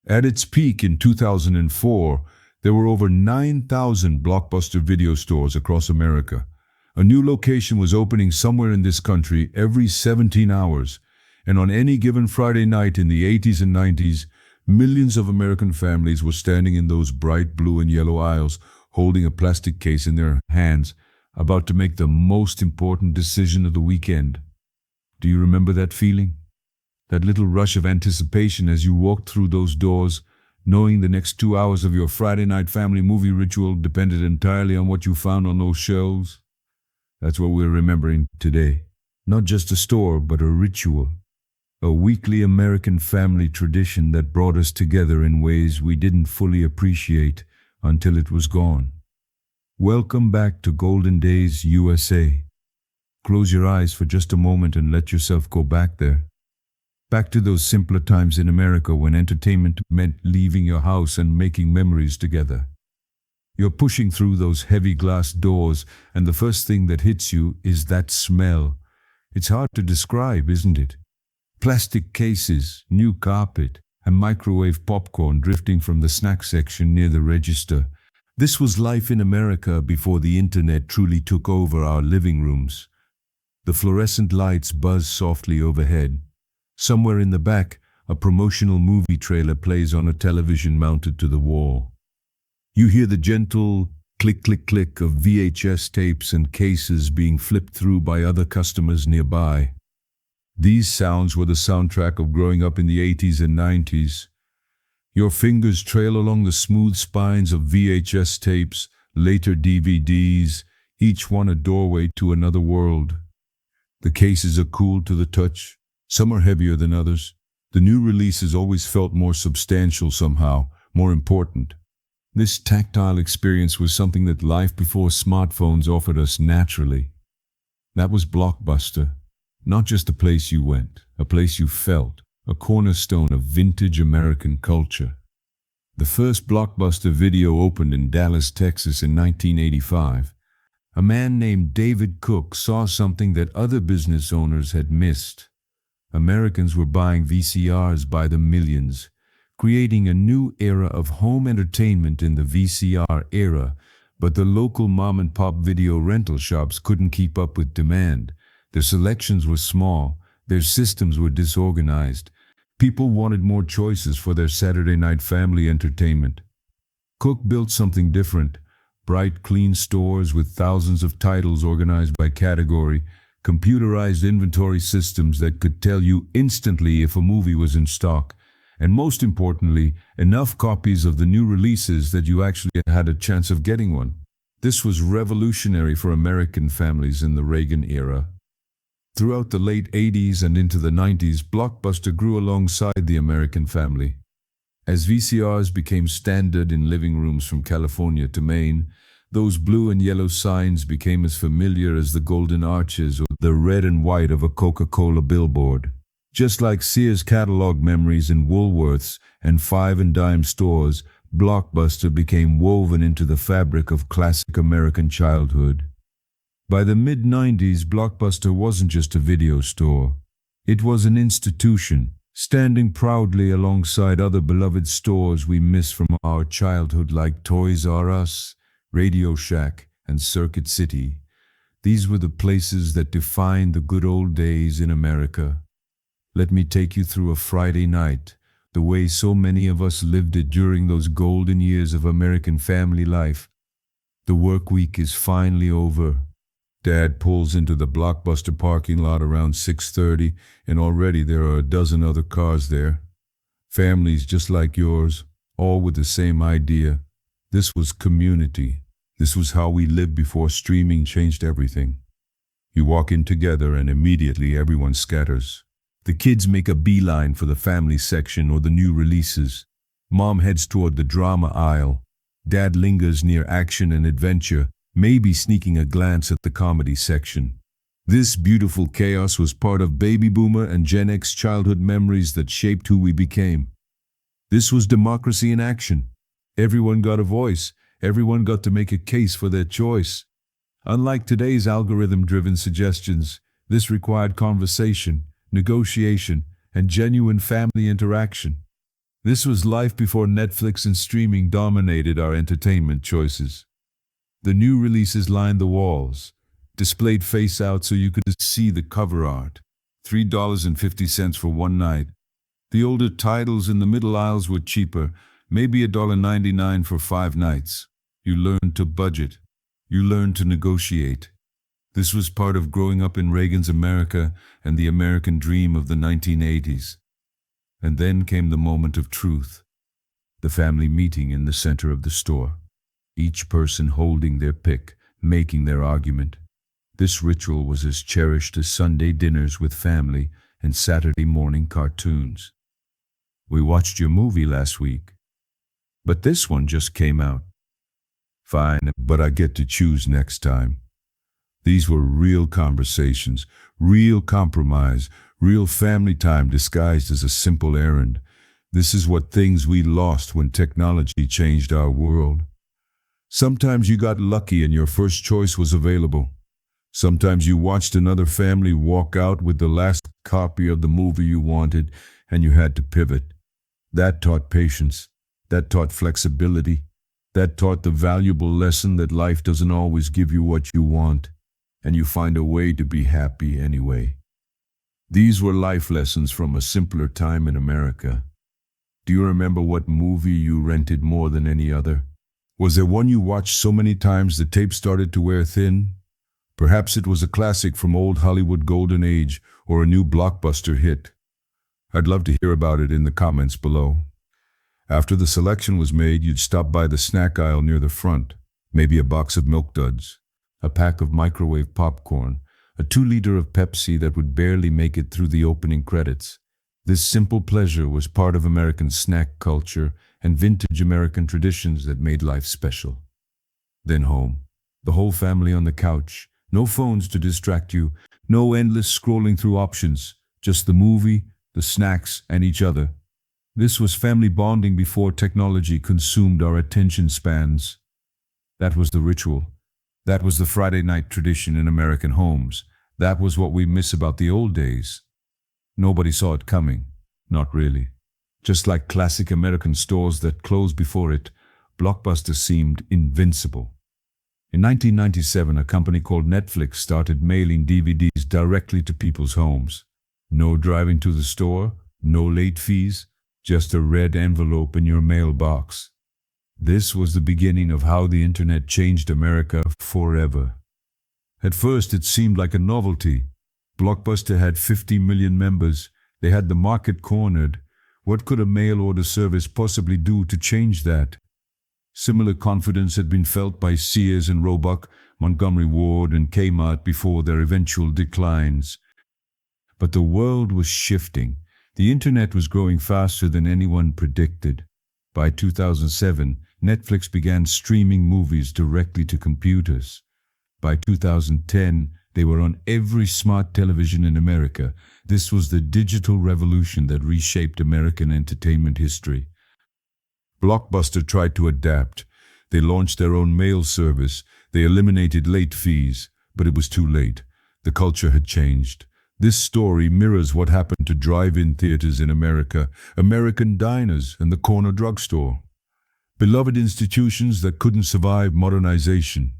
At its peak in 2004, there were over 9,000 Blockbuster video stores across America. A new location was opening somewhere in this country every 17 hours, and on any given Friday night in the 80s and 90s, millions of American families were standing in those bright blue and yellow aisles, holding a plastic case in their hands, about to make the most important decision of the weekend. Do you remember that feeling? That little rush of anticipation as you walked through those doors, knowing the next 2 hours of your Friday night family movie ritual depended entirely on what you found on those shelves? That's what we're remembering today. Not just a store, but a ritual. A weekly American family tradition that brought us together in ways we didn't fully appreciate until it was gone. Welcome back to Golden Days USA. Close your eyes for just a moment and let yourself go back there. Back to those simpler times in America when entertainment meant leaving your house and making memories together. You're pushing through those heavy glass doors, and the first thing that hits you is that smell. It's hard to describe, isn't it? Plastic cases, new carpet, and microwave popcorn drifting from the snack section near the register. This was life in America before the internet truly took over our living rooms. The fluorescent lights buzz softly overhead. Somewhere in the back, a promotional movie trailer plays on a television mounted to the wall. You hear the gentle click, click, click of VHS tapes and cases being flipped through by other customers nearby. These sounds were the soundtrack of growing up in the 80s and 90s. Your fingers trail along the smooth spines of VHS tapes, later DVDs, each one a doorway to another world. The cases are cool to the touch. Some are heavier than others. The new releases always felt more substantial somehow, more important. This tactile experience was something that life before smartphones offered us naturally. That was Blockbuster. Not just a place you went, a place you felt, a cornerstone of vintage American culture. The first Blockbuster video opened in Dallas, Texas in 1985. A man named David Cook saw something that other business owners had missed. Americans were buying VCRs by the millions, creating a new era of home entertainment in the VCR era, but the local mom-and-pop video rental shops couldn't keep up with demand. Their selections were small, their systems were disorganized. People wanted more choices for their Saturday night family entertainment. Cook built something different. Bright, clean stores with thousands of titles organized by category, computerized inventory systems that could tell you instantly if a movie was in stock, and most importantly, enough copies of the new releases that you actually had a chance of getting one. This was revolutionary for American families in the Reagan era. Throughout the late 80s and into the 90s, Blockbuster grew alongside the American family. As VCRs became standard in living rooms from California to Maine, those blue and yellow signs became as familiar as the golden arches or the red and white of a Coca-Cola billboard. Just like Sears catalog memories in Woolworths and five and dime stores, Blockbuster became woven into the fabric of classic American childhood. By the mid-90s, Blockbuster wasn't just a video store. It was an institution, standing proudly alongside other beloved stores we miss from our childhood like Toys R Us, Radio Shack, and Circuit City. These were the places that defined the good old days in America. Let me take you through a Friday night, the way so many of us lived it during those golden years of American family life. The work week is finally over. Dad pulls into the Blockbuster parking lot around 6:30, and already there are a dozen other cars there. Families just like yours, all with the same idea. This was community. This was how we lived before streaming changed everything. You walk in together and immediately everyone scatters. The kids make a beeline for the family section or the new releases. Mom heads toward the drama aisle. Dad lingers near action and adventure, maybe sneaking a glance at the comedy section. This beautiful chaos was part of baby boomer and Gen X childhood memories that shaped who we became. This was democracy in action. Everyone got a voice. Everyone got to make a case for their choice. Unlike today's algorithm-driven suggestions, this required conversation, negotiation, and genuine family interaction. This was life before Netflix and streaming dominated our entertainment choices. The new releases lined the walls, displayed face out so you could see the cover art. $3.50 for one night. The older titles in the middle aisles were cheaper, maybe $1.99 for 5 nights. You learned to budget. You learned to negotiate. This was part of growing up in Reagan's America and the American dream of the 1980s. And then came the moment of truth. The family meeting in the center of the store. Each person holding their pick, making their argument. This ritual was as cherished as Sunday dinners with family and Saturday morning cartoons. We watched your movie last week, but this one just came out. Fine, but I get to choose next time. These were real conversations, real compromise, real family time disguised as a simple errand. This is what things we lost when technology changed our world. Sometimes you got lucky and your first choice was available. Sometimes you watched another family walk out with the last copy of the movie you wanted and you had to pivot. That taught patience. That taught flexibility. That taught the valuable lesson that life doesn't always give you what you want, and you find a way to be happy anyway. These were life lessons from a simpler time in America. Do you remember what movie you rented more than any other? Was there one you watched so many times the tape started to wear thin? Perhaps it was a classic from old Hollywood golden age or a new blockbuster hit. I'd love to hear about it in the comments below. After the selection was made, you'd stop by the snack aisle near the front, maybe a box of Milk Duds, a pack of microwave popcorn, a 2-liter of Pepsi that would barely make it through the opening credits. This simple pleasure was part of American snack culture and vintage American traditions that made life special. Then home, the whole family on the couch, no phones to distract you, no endless scrolling through options, just the movie, the snacks, and each other. This was family bonding before technology consumed our attention spans. That was the ritual. That was the Friday night tradition in American homes. That was what we miss about the old days. Nobody saw it coming. Not really. Just like classic American stores that closed before it, Blockbuster seemed invincible. In 1997, a company called Netflix started mailing DVDs directly to people's homes. No driving to the store, no late fees, just a red envelope in your mailbox. This was the beginning of how the internet changed America forever. At first, it seemed like a novelty. Blockbuster had 50 million members. They had the market cornered. What could a mail order service possibly do to change that? Similar confidence had been felt by Sears and Roebuck, Montgomery Ward and Kmart before their eventual declines. But the world was shifting. The internet was growing faster than anyone predicted. By 2007, Netflix began streaming movies directly to computers. By 2010, they were on every smart television in America. This was the digital revolution that reshaped American entertainment history. Blockbuster tried to adapt. They launched their own mail service. They eliminated late fees, but it was too late. The culture had changed. This story mirrors what happened to drive-in theaters in America, American diners, and the corner drugstore. Beloved institutions that couldn't survive modernization.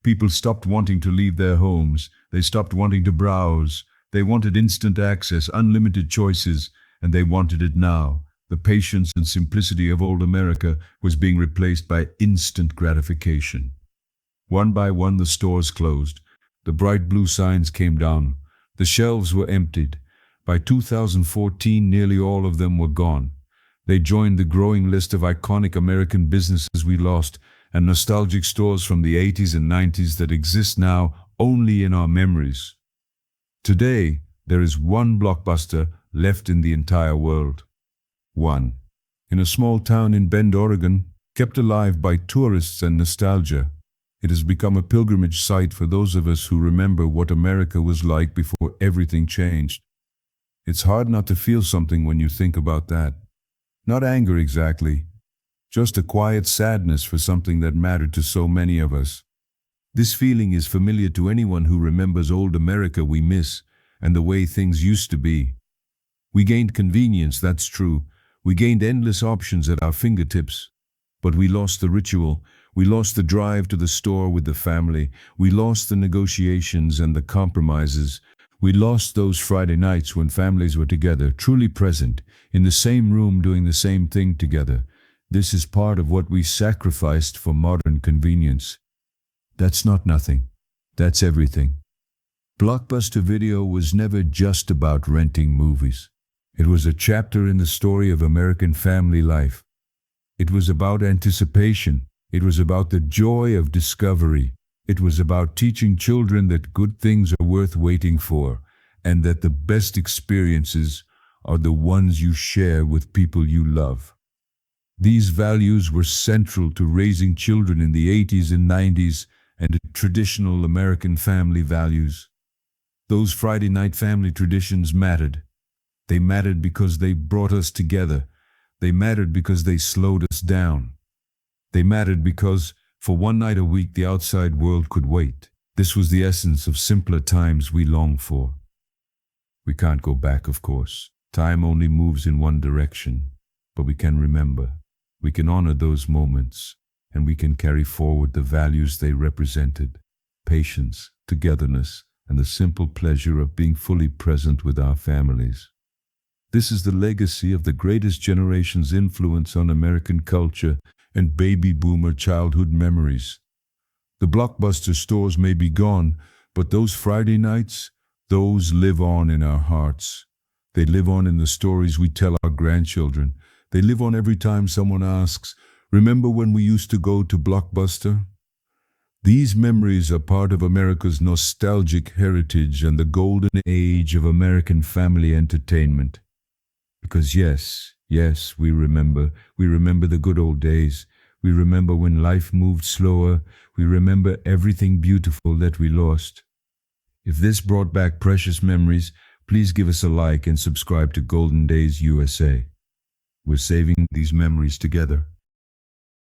People stopped wanting to leave their homes. They stopped wanting to browse. They wanted instant access, unlimited choices, and they wanted it now. The patience and simplicity of old America was being replaced by instant gratification. One by one, the stores closed. The bright blue signs came down. The shelves were emptied. By 2014, nearly all of them were gone. They joined the growing list of iconic American businesses we lost and nostalgic stores from the 80s and 90s that exist now only in our memories. Today, there is one Blockbuster left in the entire world. One. In a small town in Bend, Oregon, kept alive by tourists and nostalgia. It has become a pilgrimage site for those of us who remember what America was like before everything changed. It's hard not to feel something when you think about that. Not anger exactly, just a quiet sadness for something that mattered to so many of us. This feeling is familiar to anyone who remembers old America we miss and the way things used to be. We gained convenience, that's true. We gained endless options at our fingertips. But we lost the ritual. We lost the drive to the store with the family. We lost the negotiations and the compromises. We lost those Friday nights when families were together, truly present, in the same room doing the same thing together. This is part of what we sacrificed for modern convenience. That's not nothing. That's everything. Blockbuster Video was never just about renting movies. It was a chapter in the story of American family life. It was about anticipation. It was about the joy of discovery. It was about teaching children that good things are worth waiting for, and that the best experiences are the ones you share with people you love. These values were central to raising children in the 80s and 90s and traditional American family values. Those Friday night family traditions mattered. They mattered because they brought us together. They mattered because they slowed us down. They mattered because, for one night a week, the outside world could wait. This was the essence of simpler times we long for. We can't go back, of course. Time only moves in one direction. But we can remember. We can honor those moments, and we can carry forward the values they represented: patience, togetherness, and the simple pleasure of being fully present with our families. This is the legacy of the greatest generation's influence on American culture and baby boomer childhood memories. The Blockbuster stores may be gone, but those Friday nights, those live on in our hearts. They live on in the stories we tell our grandchildren. They live on every time someone asks, "Remember when we used to go to Blockbuster?" These memories are part of America's nostalgic heritage and the golden age of American family entertainment. Because yes, we remember. We remember the good old days. We remember when life moved slower. We remember everything beautiful that we lost. If this brought back precious memories, please give us a like and subscribe to Golden Days USA. We're saving these memories together.